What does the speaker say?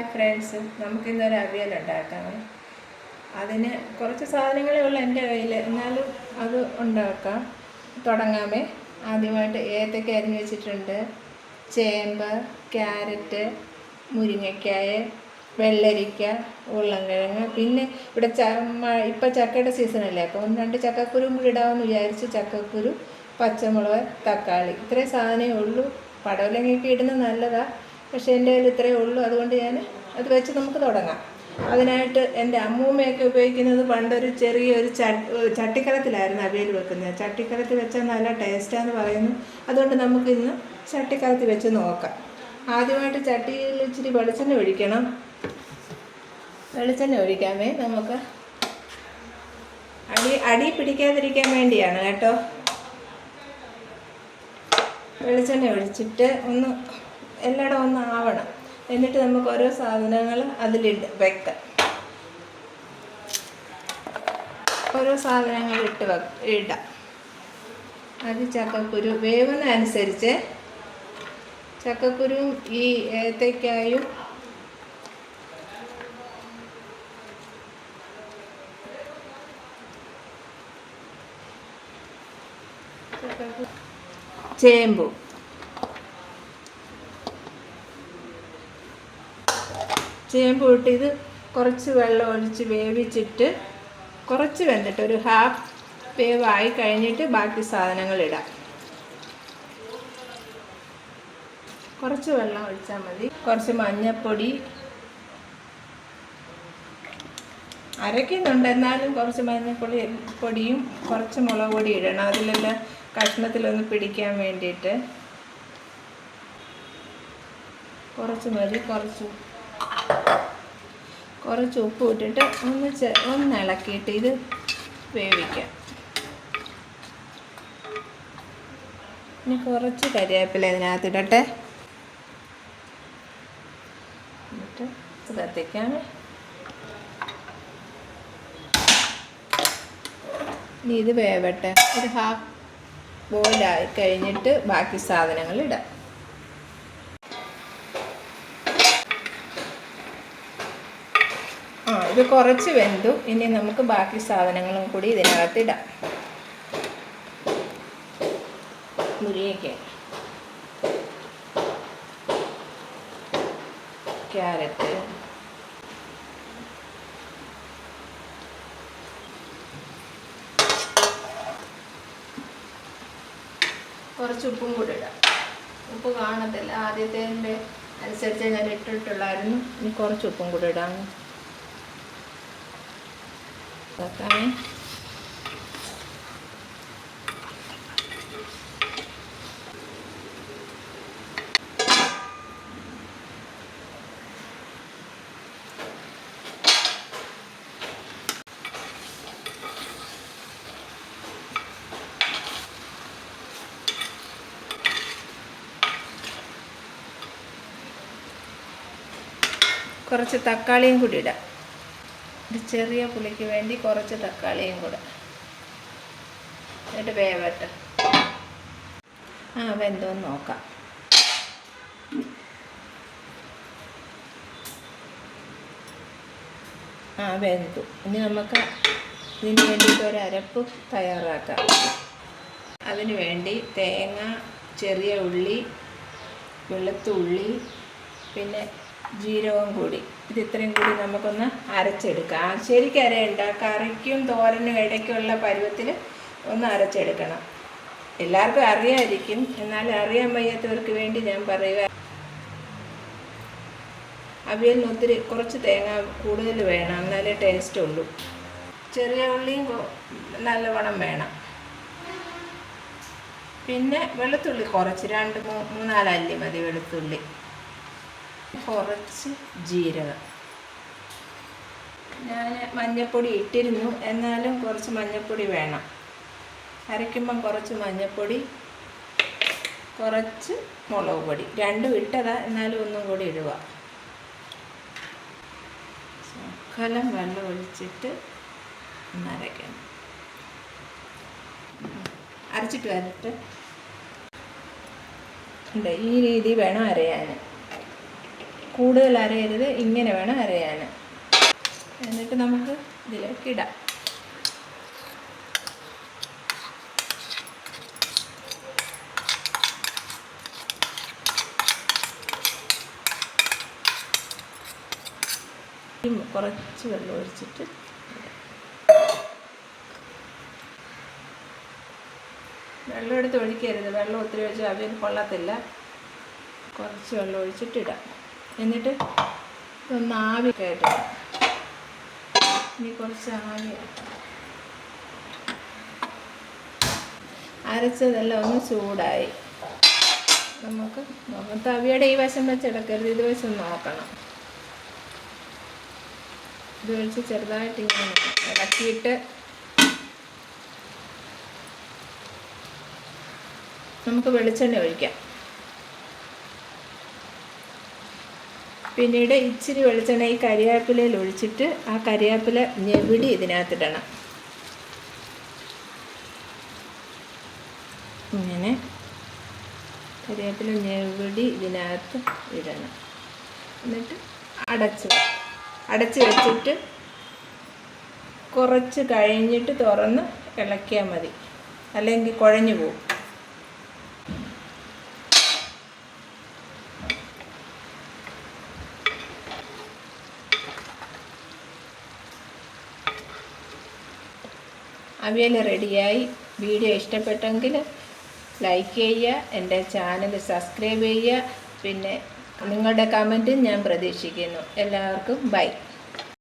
Hi friends, നമുക്കിന്നൊരു അവിയൽ ഉണ്ടാക്കാം. അതിന് കുറച്ച് സാധനങ്ങളേ ഉള്ളൂ എൻ്റെ കയ്യിൽ, എന്നാലും അത് ഉണ്ടാക്കാം. തുടങ്ങാമേ. ആദ്യമായിട്ട് ഏത്തക്ക അരിഞ്ഞ് വെച്ചിട്ടുണ്ട്, ചേമ്പ്, ക്യാരറ്റ്, മുരിങ്ങയ്ക്കായ, വെള്ളരിക്ക, ഉരുളൻകിഴങ്ങ്. പിന്നെ ഇവിടെ ഇപ്പം ചക്കയുടെ സീസണല്ലേ, അപ്പോൾ 1-2 ചക്കക്കുരും കൂടി ഇടാമെന്ന് വിചാരിച്ച് ചക്കക്കുരു, പച്ചമുളക്, തക്കാളി, ഇത്രയും സാധനമേ ഉള്ളൂ. പടവലങ്ങയൊക്കെ ഇടുന്നത് നല്ലതാണ്, പക്ഷേ എൻ്റെ കയ്യിൽ ഇത്രയേ ഉള്ളൂ. അതുകൊണ്ട് ഞാൻ അത് വെച്ച് നമുക്ക് തുടങ്ങാം. അതിനായിട്ട് എൻ്റെ അമ്മൂമ്മയൊക്കെ ഉപയോഗിക്കുന്നത് പണ്ടൊരു ചെറിയൊരു ചട്ടിക്കലത്തിലായിരുന്നു അവിയൽ വെക്കുന്നത്. ചട്ടിക്കലത്തിൽ വെച്ചാൽ നല്ല ടേസ്റ്റാന്ന് പറയുന്നു. അതുകൊണ്ട് നമുക്കിന്ന് ചട്ടിക്കലത്തിൽ വെച്ച് നോക്കാം. ആദ്യമായിട്ട് ചട്ടിയിൽ ഇച്ചിരി വെളിച്ചെണ്ണ ഒഴിക്കണം. വെളിച്ചെണ്ണ ഒഴിക്കാമേ. നമുക്ക് അടി പിടിക്കാതിരിക്കാൻ വേണ്ടിയാണ് കേട്ടോ. വെളിച്ചെണ്ണ ഒഴിച്ചിട്ട് എല്ലായിടം ഒന്ന് ആവണം. എന്നിട്ട് നമുക്ക് ഓരോ സാധനങ്ങൾ വെക്കാം. ഓരോ സാധനങ്ങൾ ഇടാം. അത് ചക്കക്കുരു വേവുന്ന അനുസരിച്ച് ചക്കക്കുരുവും ഈ ഏത്തയ്ക്കായും ചേമ്പും ഇട്ട് ഇത് കുറച്ച് വെള്ളം ഒഴിച്ച് വേവിച്ചിട്ട് കുറച്ച് വെന്തിട്ട് ഒരു ഹാഫ് വേവായി കഴിഞ്ഞിട്ട് ബാക്കി സാധനങ്ങൾ ഇടാം. കുറച്ച് വെള്ളം ഒഴിച്ചാൽ മതി. കുറച്ച് മഞ്ഞൾപ്പൊടി അരയ്ക്കുന്നുണ്ട്, എന്നാലും കുറച്ച് മഞ്ഞൾപ്പൊടിയും കുറച്ച് മുളക് പൊടി ഇടണം. അതിലെല്ലാം കഷ്ണത്തിലൊന്ന് പിടിക്കാൻ വേണ്ടിയിട്ട് കുറച്ച് മതി. കുറച്ച് ഉപ്പ് ഇട്ടിട്ട് ഒന്ന് ഇളക്കിയിട്ട് ഇത് വേവിക്കാം. ഇനി കുറച്ച് കരിവേപ്പില ഇതിനകത്ത് ഇടട്ടെ. എന്നിട്ട് കത്തിക്കാം. ഇനി ഇത് വേവട്ടെ. ഒരു ഹാഫ് ബോയിലായി കഴിഞ്ഞിട്ട് ബാക്കി സാധനങ്ങൾ ഇടാം. ഇത് കുറച്ച് വെന്തു. ഇനി നമുക്ക് ബാക്കി സാധനങ്ങളും കൂടി ഇതിനകത്ത് ഇടാം. മുരിങ്ങയ്ക്ക, ക്യാരറ്റ്, കുറച്ച് ഉപ്പും കൂടി ഇടാം. ഉപ്പ് കാണത്തില്ല, ആദ്യത്തെ അനുസരിച്ച് ഞാൻ ഇട്ടിട്ടുള്ളായിരുന്നു. ഇനി കുറച്ച് ഉപ്പും കൂടി ഇടാം. കുറച്ച് തക്കാളിയും കൂടി ഇടാം. ഒരു ചെറിയ പുളിക്ക് വേണ്ടി കുറച്ച് തക്കാളിയും കൂടെ. എന്നിട്ട് വേവട്ടെ. വെന്തോന്ന് നോക്കാം. വെന്തു. ഇനി നമുക്ക് ഇതിന് വേണ്ടിയിട്ട് ഒരു അരപ്പ് തയ്യാറാക്കാം. അതിന് വേണ്ടി തേങ്ങ, ചെറിയ ഉള്ളി, വെളുത്തുള്ളി, പിന്നെ ജീരകം കൂടി, ഇത് ഇത്രയും കൂടി നമുക്കൊന്ന് അരച്ചെടുക്കാം. ശരിക്കും അരയണ്ട, കറിക്കും തോരനും ഇടയ്ക്കുള്ള പരുവത്തിൽ ഒന്ന് അരച്ചെടുക്കണം. എല്ലാവർക്കും അറിയാമായിരിക്കും, എന്നാലും അറിയാൻ വയ്യാത്തവർക്ക് വേണ്ടി ഞാൻ പറയുക. അവിയലിന് കുറച്ച് തേങ്ങ കൂടുതൽ വേണം, എന്നാലേ ടേസ്റ്റ് ഉള്ളൂ. ചെറിയ ഉള്ളിയും നല്ലവണ്ണം വേണം. പിന്നെ വെളുത്തുള്ളി കുറച്ച് 2-3-4 അല്ലി മതി വെളുത്തുള്ളി. കുറച്ച് ജീരകം. ഞാൻ മഞ്ഞൾപ്പൊടി ഇട്ടിരുന്നു, എന്നാലും കുറച്ച് മഞ്ഞൾപ്പൊടി വേണം. അരയ്ക്കുമ്പം കുറച്ച് മഞ്ഞൾപ്പൊടി, കുറച്ച് മുളക് പൊടി, രണ്ടും ഇട്ടതാ, എന്നാലും ഒന്നും കൂടി ഇടുക. ശകലം വെള്ളം ഒഴിച്ചിട്ട് ഒന്ന് അരയ്ക്കണം. അരച്ചിട്ട് വരട്ടെ. ഈ രീതി വേണം അരയാൻ. കൂടുതൽ അരയരുത്, ഇങ്ങനെ വേണം അരയാൻ. എന്നിട്ട് നമുക്ക് ഇതിലേക്ക് ഇടാം. കുറച്ച് വെള്ളം ഒഴിച്ചിട്ട് വെള്ളം എടുത്ത് ഒഴിക്കരുത്. വെള്ളം ഒത്തിരി ഒഴിച്ച് അവിയൽ കൊള്ളത്തില്ല. കുറച്ച് വെള്ളം ഒഴിച്ചിട്ടിടാം. എന്നിട്ട് ഒന്ന് ആവി കയറ്റിടാം. ഇനി കുറച്ച് ആവി അരച്ചതെല്ലാം ഒന്ന് ചൂടായി. നമുക്ക് തവിയുടെ ഈ വശം വെച്ചെടുക്കരുത്, ഇത് വശം നോക്കണം. ഇത് വെച്ച് ചെറുതായിട്ട് ഇങ്ങനെ ഇളക്കിയിട്ട് നമുക്ക് വെളിച്ചെണ്ണ ഒഴിക്കാം. പിന്നീട് ഇച്ചിരി വെളിച്ചെണ്ണ ഈ കരിവേപ്പിലയിൽ ഒഴിച്ചിട്ട് ആ കരിവേപ്പില ഞെവിടി ഇതിനകത്തിടണം. ഇങ്ങനെ കരിവേപ്പില ഞെവിടി ഇതിനകത്ത് ഇടണം. എന്നിട്ട് അടച്ച് വെച്ചിട്ട് കുറച്ച് കഴിഞ്ഞിട്ട് തുറന്ന് ഇളക്കിയാൽ മതി, അല്ലെങ്കിൽ കുഴഞ്ഞു പോകും. അവിയൽ റെഡിയായി. വീഡിയോ ഇഷ്ടപ്പെട്ടെങ്കിൽ ലൈക്ക് ചെയ്യുക, എൻ്റെ ചാനൽ സബ്സ്ക്രൈബ് ചെയ്യുക. പിന്നെ നിങ്ങളുടെ കമൻറ്റും ഞാൻ പ്രതീക്ഷിക്കുന്നു. എല്ലാവർക്കും ബൈ.